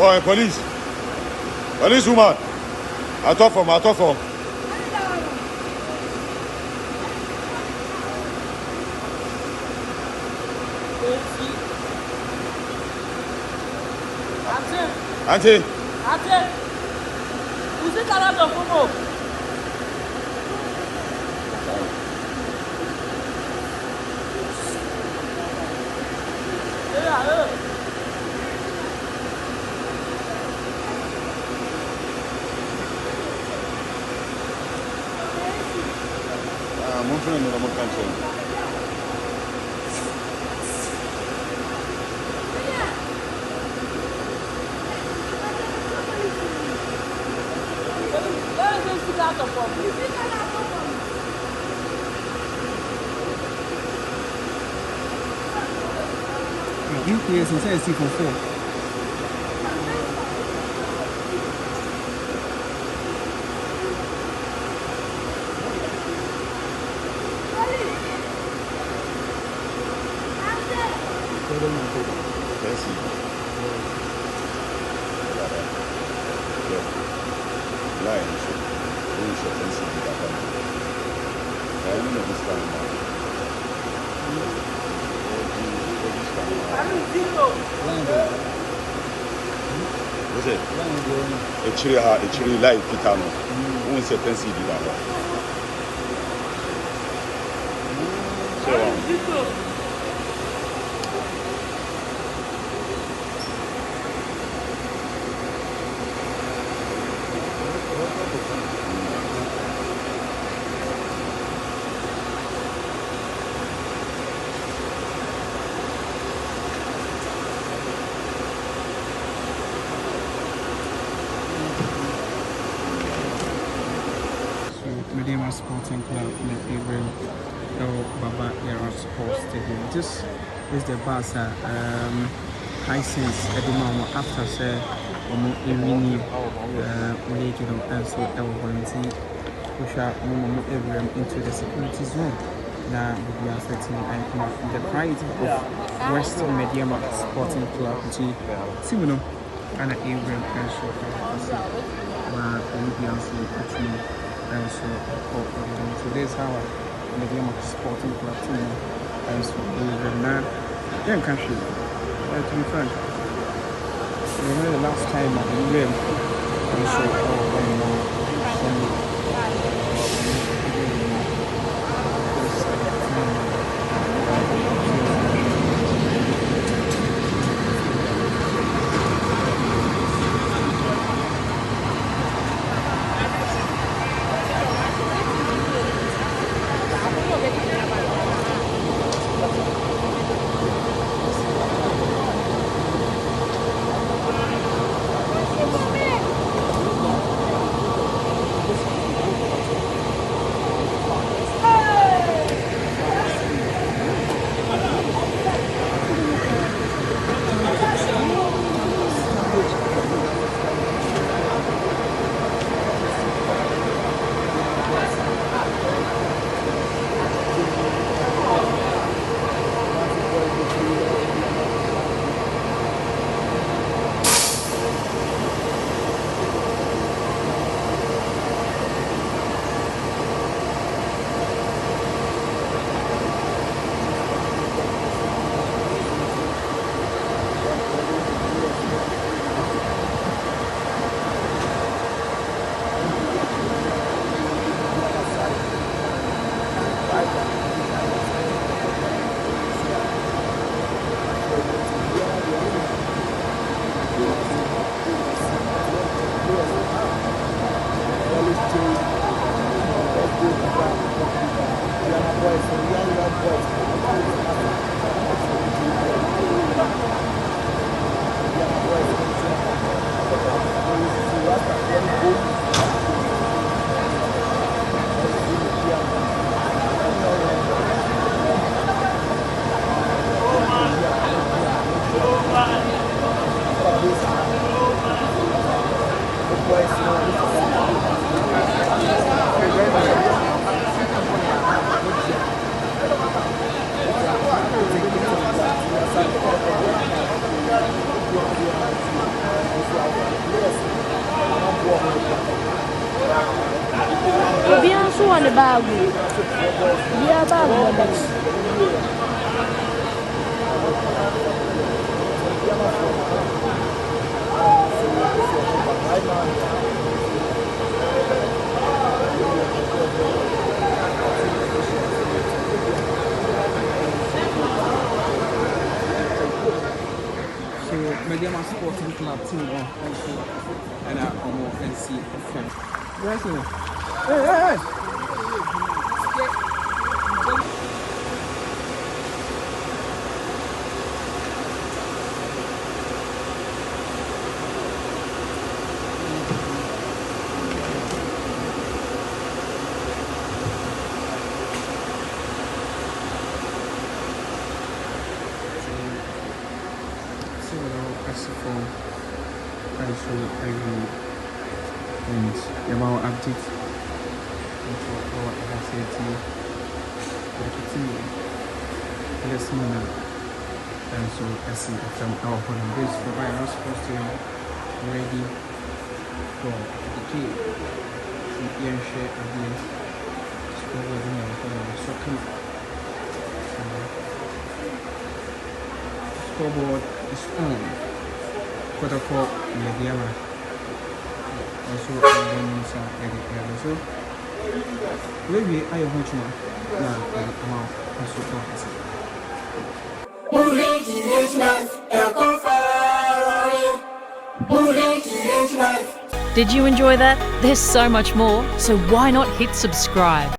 Oh, police. Police woman. I talk from. Auntie. Vous êtes à la de Mon frère ne remonte pas. Yes, and says C44. Actually, live Kitano. Who is a fancy dealer? Medeama Sporting Club in the Ibrahim Baba Era Sports Stadium. This is the Barca Hisense Edumamo after say Irini league and so volunteer push out Ibrahim into the security zone. Now we are setting the pride of West Medeama Sporting Club G Simono and Ibrahim and so and so this is how Medeama Sporting Club team and so now young country to be frank remember the last time I went and so Bien souvent le bagou. Bien bagou. So Medeama Sporting Club team and our NC friend. Hey. Phone and so every and the amount of update into our facility for the team. Yes, Mona, and so I see from our home base for by us supposed to ready for the key. The air share again. Scoreboard is on. Kotoko, Medeama. Also, so maybe I have much more now amount Did you enjoy that? There's so much more, so why not hit subscribe?